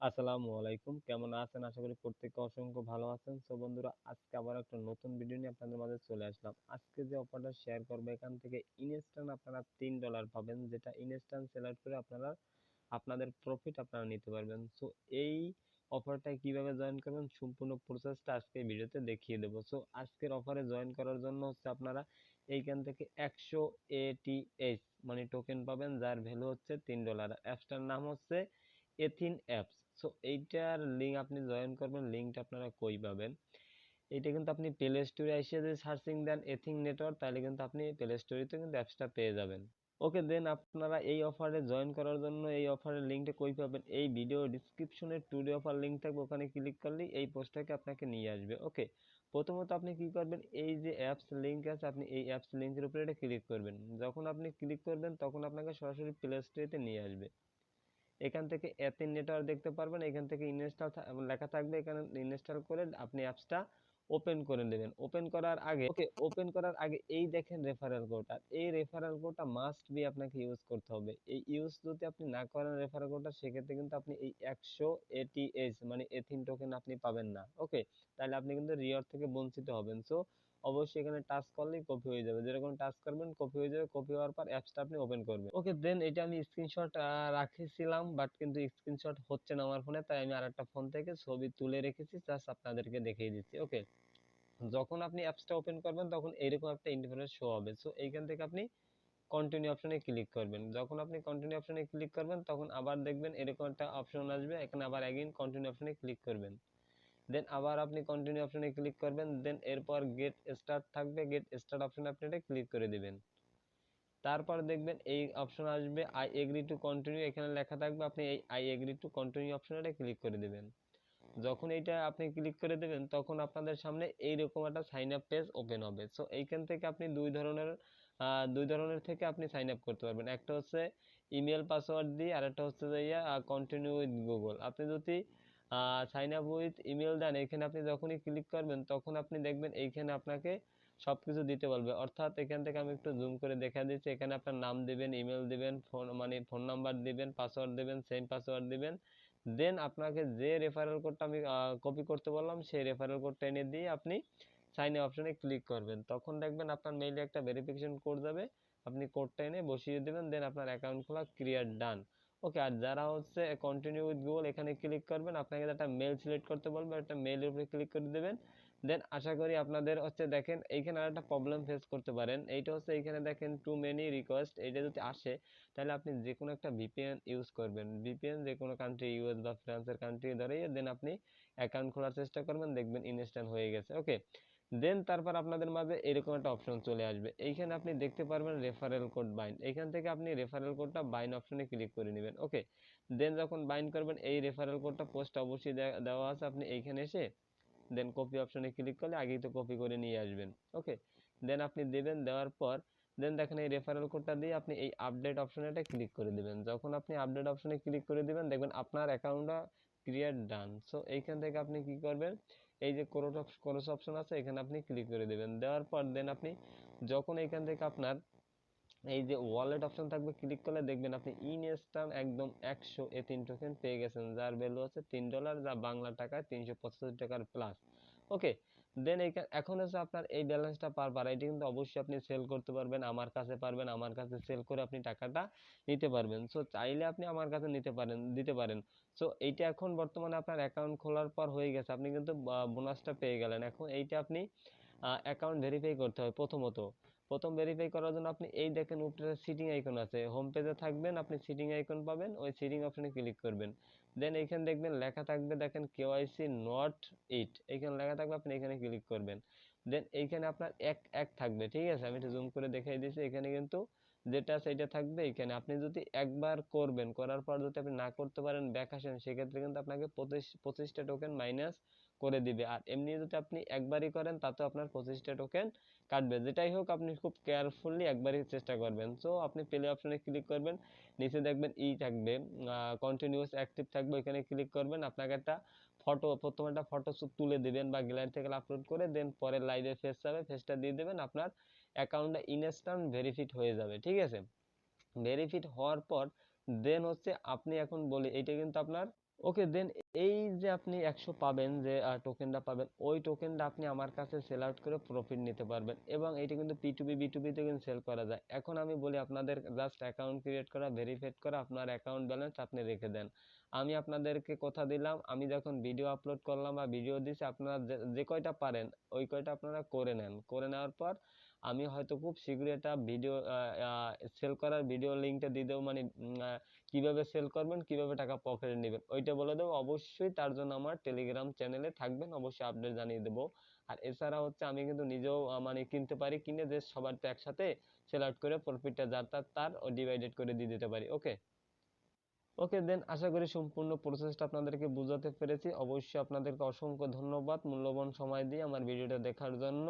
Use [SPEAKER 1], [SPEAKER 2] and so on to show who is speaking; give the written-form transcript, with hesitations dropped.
[SPEAKER 1] আসসালামু আলাইকুম, কেমন আছেন? আশা করি প্রত্যেকে অসংখ্য ভালো আছেন। সো বন্ধুরা, আজকে আবার একটা নতুন ভিডিও নিয়ে আপনাদের মাঝে চলে আসলাম। আজকে যে অফারটা শেয়ার করবো, এখান থেকে ইনস্ট্যান্ট আপনারা $3 পাবেন, যেটা ইনস্ট্যান্ট সেল করে আপনারা আপনাদের প্রফিট আপনারা নিতে পারবেন। সো এই অফারটায় কিভাবে জয়েন করবেন সম্পূর্ণ প্রসেসটা আজকে এই ভিডিওতে দেখিয়ে দেবো। সো আজকের অফারে জয়েন করার জন্য হচ্ছে আপনারা এইখান থেকে 100 ATH মানে টোকেন পাবেন, যার ভ্যালু হচ্ছে $3। অ্যাপসটার নাম হচ্ছে এথিন অ্যাপস। সো এইটার লিঙ্ক আপনি জয়েন করবেন, লিঙ্কটা আপনারা কই পাবেন? এটা কিন্তু আপনি প্লে স্টোরে এসে যদি সার্চিং দেন এথিং নেটওয়ার্ক, তাহলে কিন্তু আপনি প্লে স্টোরিতে কিন্তু অ্যাপসটা পেয়ে যাবেন। ওকে, দেন আপনারা এই অফারে জয়েন করার জন্য এই অফারের লিঙ্কটা কই পাবেন? এই ভিডিও ডিসক্রিপশনে টুডে অফার লিঙ্ক থাকবে, ওখানে ক্লিক করলেই এই পোস্টটাকে আপনাকে নিয়ে আসবে। ওকে, প্রথমত আপনি কি করবেন, এই যে অ্যাপস লিঙ্ক আছে আপনি এই অ্যাপস লিঙ্কের উপরে এটা ক্লিক করবেন। যখন আপনি ক্লিক করবেন তখন আপনাকে সরাসরি প্লে স্টোরেতে নিয়ে আসবে। এখান থেকে এথিন নেটওয়ার্ক দেখতে পারবেন, এখান থেকে ইনস্টল লেখা থাকবে, এখানে ইনস্টল করে আপনি অ্যাপসটা ওপেন করে নেবেন। ওপেন করার আগে এই দেখেন রেফারেল কোড, আর এই রেফারেল কোডটা মাস্ট বি আপনাকে ইউজ করতে হবে। এই ইউজ যদি আপনি না করেন রেফারেল কোডটা, সেক্ষেত্রে কিন্তু আপনি এই 100 এটিএস মানে এথিন টোকেন আপনি পাবেন না। ওকে, তাহলে আপনি কিন্তু রিওয়ার্ড থেকে বঞ্চিত হবেন। সো অবশ্যই এখানে টাচ করলেই কপি হয়ে যাবে, যেরকম টাচ করবেন কপি হয়ে যাবে। কপি হওয়ার পর অ্যাপসটা আপনি ওপেন করবেন। ওকে, দেন এটা আমি স্ক্রিনশট রাখেছিলাম, বাট কিন্তু স্ক্রিনশট হচ্ছে না আমার ফোনে, তাই আমি আরেকটা ফোন থেকে ছবি তুলে রেখেছি, জাস্ট আপনাদেরকে দেখিয়ে দিচ্ছি। ওকে, যখন আপনি অ্যাপসটা ওপেন করবেন তখন এরকম একটা ইন্টারফেস শো হবে। সো এইখান থেকে আপনি কন্টিনিউ অপশনে ক্লিক করবেন। যখন আপনি কন্টিনিউ অপশনে ক্লিক করবেন তখন আবার দেখবেন এরকম একটা অপশন আসবে, এখানে আবার অ্যাগেইন কন্টিনিউ অপশনে ক্লিক করবেন। দেন আবার আপনি কন্টিনিউ অপশনে ক্লিক করবেন। দেন এরপর গেট স্টার্ট থাকবে, গেট স্টার্ট অপশনে আপনি এটা ক্লিক করে দিবেন। তারপর দেখবেন এই অপশন আসবে আই এগ্রি টু কন্টিনিউ, এখানে লেখা থাকবে, আপনি এই আই এগ্রি টু কন্টিনিউ অপশনে ক্লিক করে দিবেন। যখন এইটা আপনি ক্লিক করে দেবেন তখন আপনাদের সামনে এইরকম একটা সাইন আপ পেজ ওপেন হবে। সো এইখান থেকে আপনি দুই ধরনের থেকে আপনি সাইন আপ করতে পারবেন। একটা হচ্ছে ইমেল পাসওয়ার্ড দিয়ে, আর একটা হচ্ছে যে কন্টিনিউ উইথ গুগল। আপনি যদি সাইন আপ উইথ ইমেল দেন, এখানে আপনি যখনই ক্লিক করবেন তখন আপনি দেখবেন এইখানে আপনাকে সবকিছু দিতে বলবে। অর্থাৎ এখান থেকে আমি একটু জুম করে দেখা দিচ্ছি, এখানে আপনার নাম দিবেন, ইমেল দিবেন, ফোন নাম্বার দিবেন, পাসওয়ার্ড দিবেন, সেম পাসওয়ার্ড দিবেন। দেন আপনাকে যে রেফারেল কোডটা আমি কপি করতে বললাম, সেই রেফারেল কোডটা এনে দিয়ে আপনি সাইন আপ অপশনে ক্লিক করবেন। তখন দেখবেন আপনার মেইলে একটা ভেরিফিকেশন কোড যাবে, আপনি কোডটা এনে বসিয়ে দেবেন। দেন আপনার অ্যাকাউন্ট খোলা ক্লিয়ার, ডান। ওকে, আর যারা হচ্ছে কন্টিনিউ উইথ গুগল এখানে ক্লিক করবেন, আপনাকে একটা মেল সিলেক্ট করতে বলবে, একটা মেইলের উপরে ক্লিক করে দেবেন। দেন আশা করি আপনাদের হচ্ছে দেখেন এইখানে আর একটা প্রবলেম ফেস করতে পারেন, এইটা হচ্ছে এইখানে দেখেন টু মেনি রিকোয়েস্ট, এইটা যদি আসে তাহলে আপনি যে কোনো একটা ভিপিএন ইউজ করবেন। ভিপিএন যে কোনো কান্ট্রি, ইউএস বা ফ্রান্সের কান্ট্রি ধরিয়ে দেন আপনি অ্যাকাউন্ট খোলার চেষ্টা করবেন, দেখবেন ইনস্ট্যান্ট হয়ে গেছে। ওকে, দেন তারপর আপনাদের মাঝে এরকম একটা অপশন চলে আসবে, এইখানে আপনি দেখতে পারবেন রেফারেল কোড বাইন্ড। এইখান থেকে আপনি রেফারেল কোডটা বাইন্ড অপশনে ক্লিক করে নেবেন। ওকে, দেন যখন বাইন্ড করবেন এই রেফারেল কোডটা পোস্ট অবশ্যই দেওয়া আছে, আপনি এইখানে এসে দেন কপি অপশনে ক্লিক করলে আগেই তো কপি করে নিয়ে আসবেন। ওকে, দেন আপনি দেবেন, দেওয়ার পর দেন দেখেন এই রেফারেল কোডটা দিয়ে আপনি এই আপডেট অপশনে ক্লিক করে দিবেন। যখন আপনি আপডেট অপশনে ক্লিক করে দিবেন দেখবেন আপনার অ্যাকাউন্টটা ক্রিয়েট ডান। সো এইখান থেকে আপনি কি করবেন, এই যে ক্রস অপশন আছে এখানে আপনি ক্লিক করে দিবেন। দেওয়ার পর দেন আপনি যখন এইখান থেকে আপনার এই যে ওয়ালেট অপশন থাকবে, ক্লিক করলে দেখবেন আপনি ইনস্ট্যান্ট একদম 100 এথিন টোকেন পেয়ে গেছেন, যার ভ্যালু হচ্ছে $3, যা বাংলা টাকায় 375 টাকার প্লাস। ওকে, দেন এখন হচ্ছে আপনার এই ব্যালেন্সটা পারবার এটি কিন্তু অবশ্যই আপনি সেল করতে পারবেন, আমার কাছে পারবেন, আমার কাছে সেল করে আপনি টাকাটা নিতে পারবেন। সো চাইলে আপনি আমার কাছে দিতে পারেন। সো এইটা এখন বর্তমানে আপনার অ্যাকাউন্ট খোলার পর হয়ে গেছে, আপনি কিন্তু বোনাসটা পেয়ে গেলেন। এখন এইটা আপনি অ্যাকাউন্ট ভেরিফাই করতে হবে। প্রথম ভেরিফাই করার জন্য আপনি এই দেখেন উপরে সিটিং আইকন আছে, হোম পেজে থাকবেন, আপনি সিটিং আইকন পাবেন, ওই সিটিং অপশনে ক্লিক করবেন। দেন এইখানে দেখবেন লেখা থাকবে, দেখেন কেওয়াইসি নট ইট, এইখানে লেখা থাকবে, আপনি এখানে ক্লিক করবেন। দেন এইখানে আপনার এক এক থাকবে, ঠিক আছে, আমি একটু জুম করে দেখাই দিয়েছি, এখানে কিন্তু যেটা সেইটা থাকবে। এখানে আপনি যদি একবার করবেন, করার পর যদি আপনি না করতে পারেন ব্যাক আসেন, সেক্ষেত্রে কিন্তু আপনাকে 25টা টোকেন মাইনাস করে দিবে। আর এমনি যদি আপনি একবারই করেন তাতে আপনার 25টা টোকেন কাটবে। যেটাই হোক আপনি খুব কেয়ারফুলি একবারই চেষ্টা করবেন। সো আপনি প্লে অপশনে ক্লিক করবেন, নিচে দেখবেন থাকবে কন্টিনিউয়াস অ্যাক্টিভ থাকবে, ওইখানে ক্লিক করবেন। আপনাকে একটা প্রথমে একটা ফটো তুলে দিবেন বা গ্যালারি থেকে আপলোড করে দেন পরে লাইভে ফেস যাবে, ফেসটা দিয়ে দেবেন, আপনার অ্যাকাউন্টটা ইনস্ট্যান্ট ভেরিফিড হয়ে যাবে। ঠিক আছে, ভেরিফিড হওয়ার পর দেন হচ্ছে আপনি এখন বলি এইটা কিন্তু আপনার ওকে দেন এই যে আপনি 100 পাবেন, যে টোকেনটা পাবেন, ওই টোকেনটা আপনি আমার কাছে সেল আউট করে প্রফিট নিতে পারবেন এবং এটা কিন্তু P2B B2B তে কিন্তু সেল করা যায়। এখন আমি বলি আপনাদের জাস্ট অ্যাকাউন্ট ক্রিয়েট করা, ভেরিফাইড করা, আপনার অ্যাকাউন্ট ব্যালেন্স আপনি রেখে দেন। আমি আপনাদেরকে কথা দিলাম, আমি যখন ভিডিও আপলোড করলাম বা ভিডিও দিছি, আপনারা যে কয়টা পারেন ওই কয়টা আপনারা করে নেন। করে নেওয়ার পর আমি হয়তো খুব শীঘ্রই একটা ভিডিও সেল করার ভিডিও লিঙ্কটা দিয়ে দেবো, মানে কিভাবে সেল করবেন, কিভাবে টাকা পকেটে নেবেন ওইটা বলে দেবো। অবশ্যই তার জন্য আমার টেলিগ্রাম চ্যানেলে থাকবেন, অবশ্যই আপডেট জানিয়ে দেবো। আর এছাড়া হচ্ছে আমি কিন্তু নিজেও মানে কিনতে পারি, কিনে যে সবার তো একসাথে সেল আউট করে প্রফিটটা যার তার ডিভাইডেড করে দিয়ে দিতে পারি। ওকে ওকে দেন আশা করি সম্পূর্ণ প্রসেসটা আপনাদেরকে বোঝাতে পেরেছি। অবশ্যই আপনাদেরকে অসংখ্য ধন্যবাদ মূল্যবান সময় দিয়ে আমার ভিডিওটা দেখার জন্য।